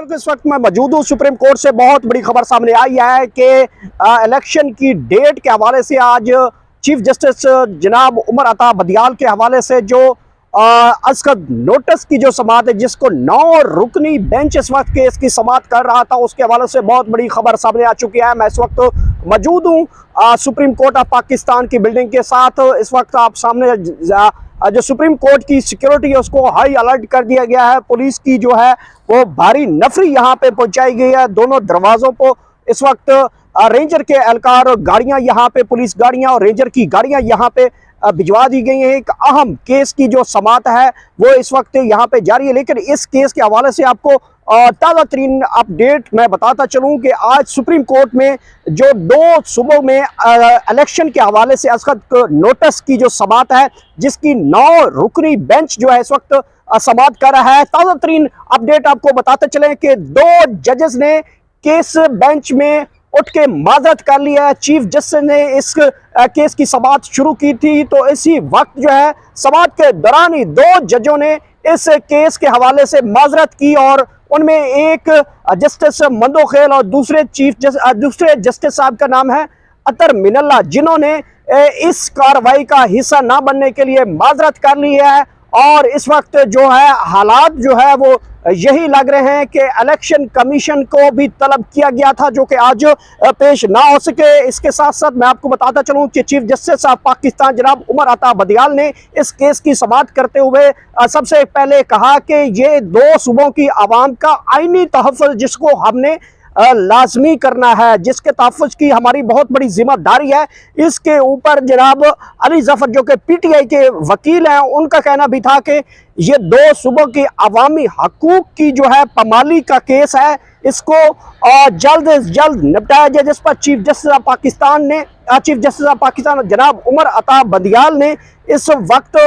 बिल्कुल इस वक्त मैं मौजूद हूँ सुप्रीम कोर्ट से बहुत बड़ी खबर सामने आई है कि इलेक्शन की डेट के हवाले से आज चीफ जस्टिस जनाब उमर अता बदियाल के हवाले से जो असद नोटिस की जो समाअत है, जिसको 9 रुकनी बेंच इस वक्त केस की समाअत कर रहा था, उसके हवाले से बहुत बड़ी खबर सामने आ चुकी है। मैं इस वक्त मौजूद हूँ सुप्रीम कोर्ट ऑफ पाकिस्तान की बिल्डिंग के साथ। इस वक्त आप सामने जो सुप्रीम कोर्ट की सिक्योरिटी है उसको हाई अलर्ट कर दिया गया है। पुलिस की जो है वो भारी नफरी यहाँ पे पहुंचाई गई है। दोनों दरवाजों को इस वक्त रेंजर के एहलकार और गाड़ियां यहाँ पे, पुलिस गाड़ियां और रेंजर की गाड़ियां यहाँ पे भिजवा दी गई हैं। एक अहम केस की जो समाअत है वो इस वक्त यहाँ पे जारी है। लेकिन इस केस के हवाले से आपको ताज़ा तरीन अपडेट मैं बताता चलूँ कि आज सुप्रीम कोर्ट में जो 2 सुबह में इलेक्शन के हवाले से असद नोटिस की जो समाअत है, जिसकी 9 रुकनी बेंच जो है इस वक्त समाअत कर रहा है। ताज़ा तरीन अपडेट आपको बताते चलें कि 2 जजेस ने केस बेंच में उठ के माजरत कर लिया है। चीफ जस्टिस ने इस केस की समाअत शुरू की थी, तो इसी वक्त जो है समाअत के दौरान ही 2 जजों ने इस केस के हवाले से माजरत की और उनमें एक जस्टिस मंदोखेल और दूसरे जस्टिस साहब का नाम है अतर मिनल्ला, जिन्होंने इस कार्रवाई का हिस्सा ना बनने के लिए माजरत कर ली है। और इस वक्त जो है हालात जो है वो यही लग रहे हैं कि इलेक्शन कमीशन को भी तलब किया गया था, जो कि आज पेश ना हो सके। इसके साथ साथ मैं आपको बताता चलूं कि चीफ जस्टिस ऑफ पाकिस्तान जनाब उमर अता बदियाल ने इस केस की समाअत करते हुए सबसे पहले कहा कि ये 2 सूबों की आवाम का आईनी तहफ़्फ़ुज़, जिसको हमने लाजमी करना है, जिसके तहफ़्फ़ुज़ की हमारी बहुत बड़ी जिम्मेदारी है। इसके ऊपर जनाब अली जफर जो कि पीटीआई के वकील हैं, उनका कहना भी था कि ये 2 सूबों की अवामी हकूक की जो है पामाली का केस है, इसको जल्द से जल्द निपटाया जाए। जिस पर चीफ जस्टिस ऑफ पाकिस्तान जनाब उमर अता बदियाल ने इस वक्त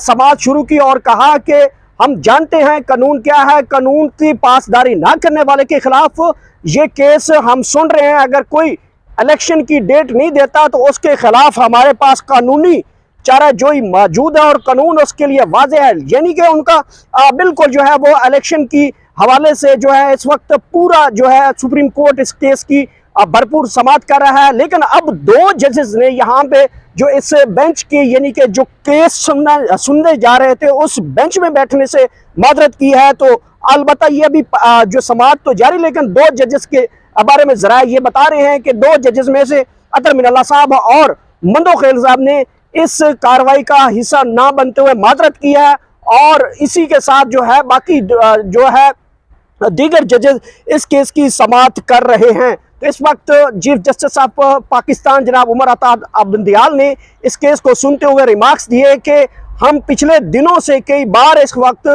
समाअत शुरू की और कहा कि हम जानते हैं कानून क्या है, कानून की पासदारी ना करने वाले के खिलाफ ये केस हम सुन रहे हैं। अगर कोई इलेक्शन की डेट नहीं देता तो उसके खिलाफ हमारे पास कानूनी चाराजोई मौजूद है और कानून उसके लिए वाज़ेह है। यानी कि उनका बिल्कुल जो है वो इलेक्शन की हवाले से जो है इस वक्त पूरा जो है सुप्रीम कोर्ट इस केस की भरपूर समाअत कर रहा है। लेकिन अब 2 जजेस ने यहाँ पे जो इस बेंच के यानी कि जो केस सुनने जा रहे थे उस बेंच में बैठने से माजरत की है। तो अलबत्ता ये अभी जो समाअत तो जारी, लेकिन 2 जजेस के बारे में जरा ये बता रहे हैं कि 2 जजेस में से अतर मिनल्ला साहब और मंदोखेल साहब ने इस कार्रवाई का हिस्सा ना बनते हुए माजरत की है और इसी के साथ जो है बाकी जो है दीगर जजेस इस केस की समाअत कर रहे हैं। तो इस वक्त चीफ जस्टिस ऑफ पाकिस्तान जनाब उमर अता बदियाल ने इस केस को सुनते हुए रिमार्क्स दिए कि हम पिछले दिनों से कई बार इस वक्त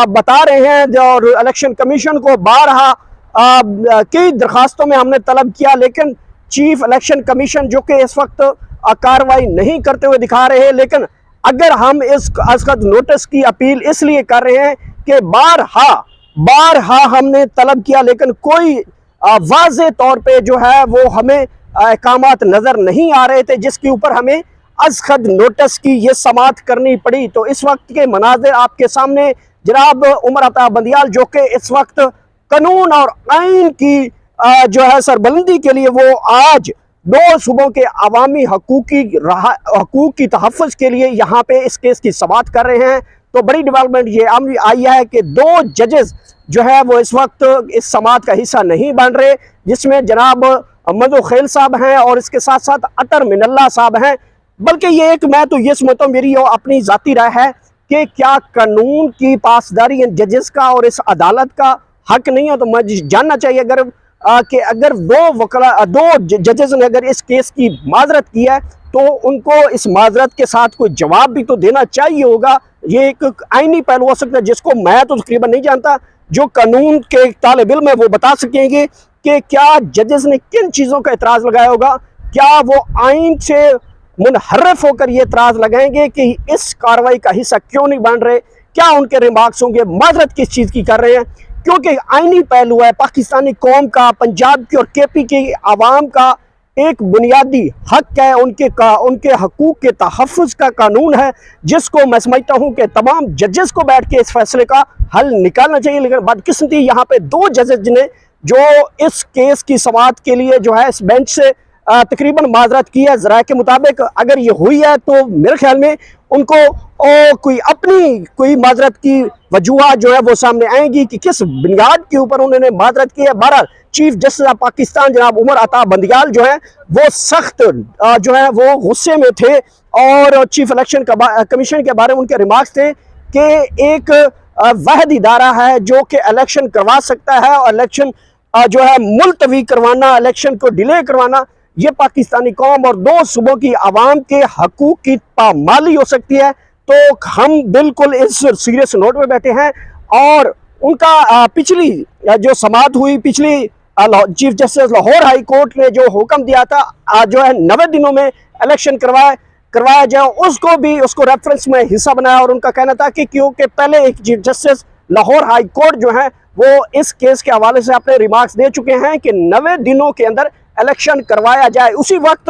बता रहे हैं और इलेक्शन कमीशन को बारहा कई दरखास्तों में हमने तलब किया, लेकिन चीफ इलेक्शन कमीशन जो कि इस वक्त कार्रवाई नहीं करते हुए दिखा रहे हैं। लेकिन अगर हम इस असद नोटिस की अपील इसलिए कर रहे हैं कि बारहा हमने तलब किया, लेकिन कोई वाज़े तौर पे जो है वो हमें अहकामात नज़र नहीं आ रहे थे, जिसके ऊपर हमें असद नोटिस की ये समाअत करनी पड़ी। तो इस वक्त के मनाज़िर आपके सामने जनाब उमर अता बदियाल जो कि इस वक्त कानून और आइन की जो है सरबलंदी के लिए वो आज 2 सूबों के अवामी हकूक की तहफ़्फ़ुज़ के लिए यहाँ पे इस केस की समाअत कर रहे हैं। तो बड़ी डेवलपमेंट ये आई है कि 2 जजेस जो है वो इस वक्त इस समाअत का हिस्सा नहीं बन रहे, जिसमें जनाब मंदोखेल साहब हैं और इसके साथ साथ अतर मिनल्ला साहब हैं। बल्कि ये एक मैं तो ये समझता हूँ, मेरी अपनी ज़ाती राय है कि क्या कानून की पासदारी जजेस का और इस अदालत का हक नहीं है। तो मुझे जानना चाहिए कि अगर 2 जजेस ने अगर इस केस की माजरत की है तो उनको इस माजरत के साथ कोई जवाब भी तो देना चाहिए होगा। ये एक आईनी पहलू हो सकता है जिसको मैं तो तकरीबन नहीं जानता, जो कानून के तालिब इल्म है वो बता सकेंगे कि क्या जजेस ने किन चीज़ों का एतराज़ लगाया होगा। क्या वो आइन से मुनहरफ होकर ये एतराज़ लगाएंगे कि इस कार्रवाई का हिस्सा क्यों नहीं बन रहे, क्या उनके रिमार्क्स होंगे, माजरत किस चीज़ की कर रहे हैं। क्योंकि आइनी पहलू है पाकिस्तानी कौम का, पंजाब की और केपी की आवाम का एक बुनियादी हक है, उनके हकूक के तहफ़्फ़ुज़ का कानून है, जिसको मैं समझता हूँ कि तमाम जजेस को बैठ के इस फैसले का हल निकालना चाहिए। लेकिन बदकिस्मती यहाँ पे 2 जजेस ने जो इस केस की समाअत के लिए जो है इस बेंच से तकरीबन माजरत की है। ज़राए के मुताबिक अगर ये हुई है तो मेरे ख्याल में उनको कोई अपनी कोई माजरत की वजूहत जो है वो सामने आएंगी कि किस बुनियाद के ऊपर उन्होंने माजरत की है। बहरहाल चीफ जस्टिस ऑफ पाकिस्तान जनाब उमर अता बंदियाल जो है वो सख्त जो है वो गुस्से में थे और चीफ इलेक्शन कमीशन के बारे में उनके रिमार्क्स थे कि एक वाहिद इदारा है जो कि इलेक्शन करवा सकता है और इलेक्शन जो है मुलतवी करवाना, इलेक्शन को डिले करवाना, ये पाकिस्तानी कौम और 2 सूबों की आवाम के हकूक की पामाली हो सकती है। तो हम बिल्कुल इस सीरियस नोट में बैठे हैं और उनका पिछली जो समाअत हुई, पिछली chief justice Lahore high court ने जो हुक्म दिया था जो है 90 दिनों में इलेक्शन करवाया जाए, उसको रेफरेंस में हिस्सा बनाया और उनका कहना था कि क्योंकि पहले एक chief justice Lahore high court जो है वो इस केस के हवाले से अपने रिमार्क्स दे चुके हैं कि 90 दिनों के अंदर इलेक्शन करवाया जाए। उसी वक्त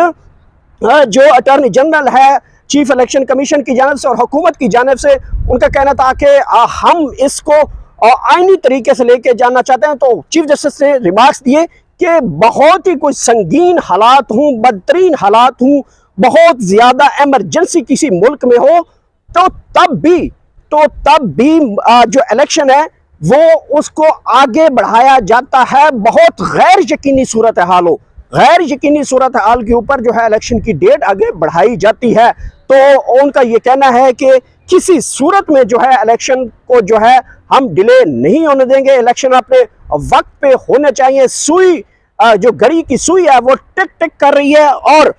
जो अटॉर्नी जनरल है चीफ इलेक्शन कमीशन की जानिब से और हुकूमत की जानिब से उनका कहना था कि हम इसको आईनी तरीके से लेके जाना चाहते हैं। तो चीफ जस्टिस ने रिमार्क्स दिए कि बहुत ही कोई संगीन हालात हूँ, बदतरीन हालात हूँ, बहुत ज़्यादा एमरजेंसी किसी मुल्क में हो तो तब भी जो इलेक्शन है वो उसको आगे बढ़ाया जाता है। बहुत गैर यकीनी सूरत हाल हो, गैर यकीनी सूरत हाल के ऊपर जो है इलेक्शन की डेट आगे बढ़ाई जाती है। तो उनका ये कहना है कि किसी सूरत में जो है इलेक्शन को जो है हम डिले नहीं होने देंगे, इलेक्शन अपने वक्त पे होने चाहिए। सुई जो घड़ी की सुई है वो टिक टिक कर रही है और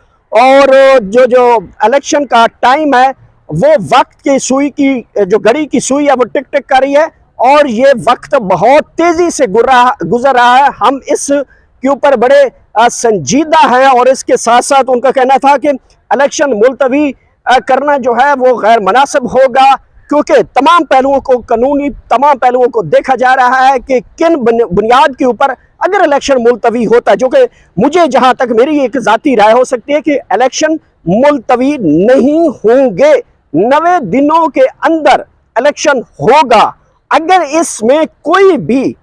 जो इलेक्शन का टाइम है वो वक्त की सुई की जो घड़ी की सुई है वो टिक टिक कर रही है और ये वक्त बहुत तेजी से गुजर रहा है। हम इस के ऊपर बड़े संजीदा हैं और इसके साथ साथ उनका कहना था कि इलेक्शन मुलतवी करना जो है वो गैर मुनासिब होगा क्योंकि तमाम पहलुओं को देखा जा रहा है कि किन बुनियाद के ऊपर अगर इलेक्शन मुलतवी होता है, जो कि मुझे जहां तक मेरी एक जाती राय हो सकती है कि इलेक्शन मुलतवी नहीं होंगे, 90 दिनों के अंदर इलेक्शन होगा। अगर इसमें कोई भी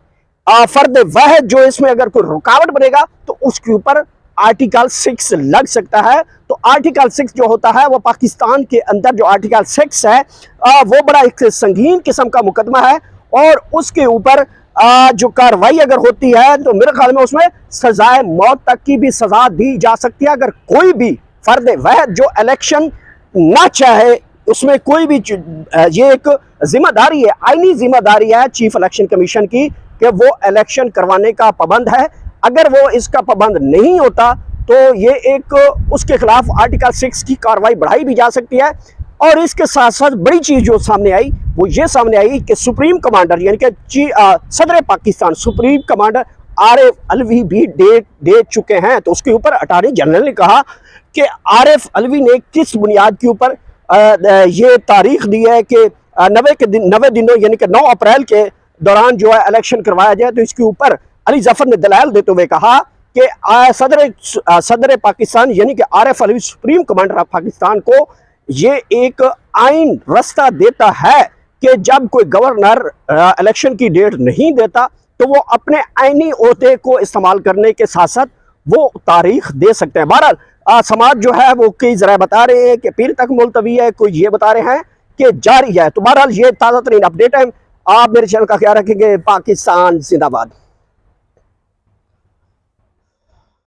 फर्द वाहिद जो इसमें अगर कोई रुकावट बनेगा तो उसके ऊपर आर्टिकल 6 लग सकता है। तो आर्टिकल 6 जो होता है वो पाकिस्तान के अंदर जो आर्टिकल 6 है वो बड़ा एक संगीन किस्म का मुकदमा है और उसके ऊपर जो कार्रवाई अगर होती है तो मेरे ख्याल में उसमें सजाए मौत तक की भी सजा दी जा सकती है। अगर कोई भी फर्द वाहिद जो इलेक्शन ना चाहे, उसमें कोई भी ये एक जिम्मेदारी है, आईनी जिम्मेदारी है चीफ इलेक्शन कमीशन की कि वो इलेक्शन करवाने का पाबंद है। अगर वो इसका पाबंद नहीं होता तो ये एक उसके खिलाफ आर्टिकल 6 की कार्रवाई बढ़ाई भी जा सकती है। और इसके साथ साथ बड़ी चीज जो सामने आई वो ये सामने आई कि सुप्रीम कमांडर यानी कि सदर पाकिस्तान सुप्रीम कमांडर आरिफ अलवी भी डेट दे चुके हैं। तो उसके ऊपर अटॉर्नी जनरल ने कहा कि आरिफ अलवी ने किस बुनियाद के ऊपर ये तारीख दी है कि 90 दिनों यानी कि 9 अप्रैल के दौरान जो है इलेक्शन करवाया जाए। तो इसके ऊपर अली जफर ने दलाल देते हुए कहा कि सदर पाकिस्तान यानी कि Arif Alvi supreme commander of Pakistan को ये एक आइन रास्ता देता है कि जब कोई गवर्नर इलेक्शन की डेट नहीं देता तो वो अपने आईनी ओहदे को इस्तेमाल करने के साथ साथ वो तारीख दे सकते हैं। बहरहाल समाज जो है वो कई जरा बता रहे हैं कि पीर तक मुलतवी है, कोई ये बता रहे हैं कि जारी है। तो बहरहाल ये ताज़ा तरीन अपडेट है। आप मेरे चैनल का ख्याल रखेंगे। पाकिस्तान जिंदाबाद।